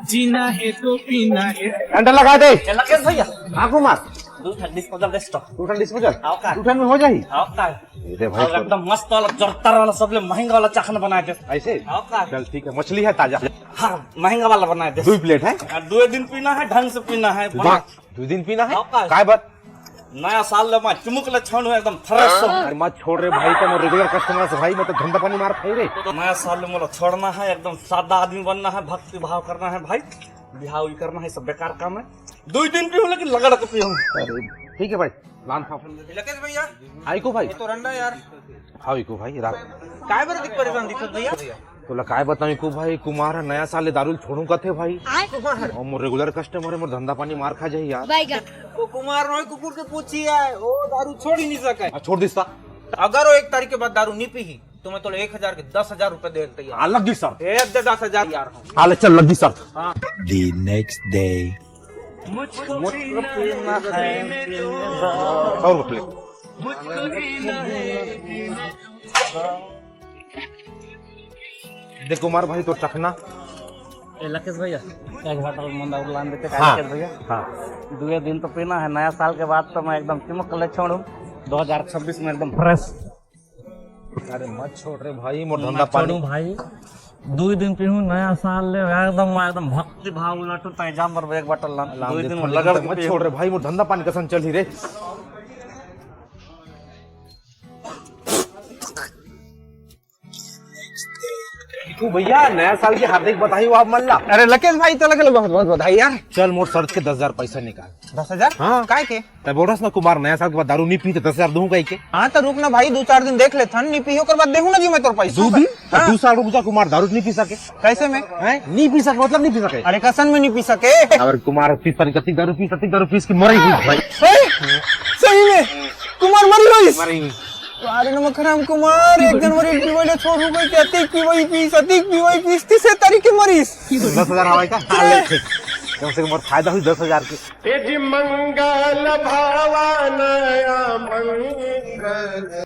जीना है तो पीना है। अंडा लगा दे लगे भैया हाँ कुमार दूसरा डिस्पोजल दे स्टॉक टूटन डिस्पोजल आओ का टूटन में हो जाही आओ का दे भाई और एकदम मस्त वाला जोरदार वाला सबले महंगा वाला चाखना बना दे ऐसे आओ का चल ठीक है मछली है ताजा हाँ महंगा वाला बना दे 2 प्लेट है 2 दिन पीना है ढंग से पीना है बना 2 दिन पीना है आओ का काय बात नया साल ले मैं चुमुक ले छोड़ू एकदम फ्रेश अरे मत छोड़ रे भाई तो मैं रेगुलर कस्टमर से भाई मैं तो धंधा पानी मार खाई रे तो नया साल में मोला छोड़ना है एकदम सादा आदमी बनना है भक्ति भाव करना है भाई बिहाव करना है सब बेकार काम है 2 दिन पीऊं लेकिन लगड़ के पीऊं अरे ठीक है भाई लान खाओ लकेश भैया आई को भाई ये तो रंडा यार हाउ को भाई रात काय बर दिख परेशान दिखत भैया तोला काय बताऊं को भाई कुमार नया साल दारू छोड़ू कथे भाई और मोर रेगुलर कस्टमर है मोर धंधा पानी मार खा जाई यार वो कुमार रोय कुकुर के पूछी है वो दारू छोड़ ही नहीं सके छोड़ दिस्ता अगर वो 1 तारीख के बाद दारू नहीं पी ही तो मैं तो 1000 के 10,000 रुपए दे तैयार अलग दी सर एक दे 10,000 यार हाल चल लगी सर The next day. मुझको पीना है और प्लेट देख कुमार भाई तो चखना लकेश भैया एक बोतल मंदा उलान देते हाँ। लकेश भैया हाँ 2 दिन तो पीना है नया साल के बाद तो मैं एकदम चिमक ले छोड़ू 2026 में एकदम फ्रेश अरे मत छोड़ रे भाई मोर धंधा पानी भाई 2 दिन पीऊं नया साल ले एकदम भक्ति भाव लटू पैजाम पर एक बोतल लान 2 दिन में लगड़ मत छोड़ रे भाई मोर धंधा पानी कसन चल ही रे तू भैया नया साल की हार्दिक बधाई हो आप मल्ला अरे लकेश भाई तो लगे बहुत बहुत बधाई यार चल मोर सर्च के 10,000 पैसा निकाल 10,000 हाँ। काय के तब बोल रहा ना कुमार नया साल के बाद दारू नहीं पीते 10,000 दूं कहीं के हाँ तो रुक ना भाई 2-4 दिन देख लेथन नहीं पी होकर बाद देखू ना जी मैं तोर पैसा 2 दिन हाँ। 2 साल रुक जा कुमार दारू नहीं पी सके कैसे में हैं नहीं पी सके मतलब नहीं पी सके अरे कसन में नहीं पी सके अगर कुमार 30 तारीख कति दारू पी की मरी हुई भाई सही में कुमार मरी गई मरी हुई अरे नमखराम कुमार 1 जनवरी की वजह छोड़ रुपए के अतिक की वही पीस अतिक की वही पीस 30 तारीख के मरीज 10,000 हवाई का हाल ठीक कम से कम और फायदा हुई 10,000 की मंगल भावानया मंगल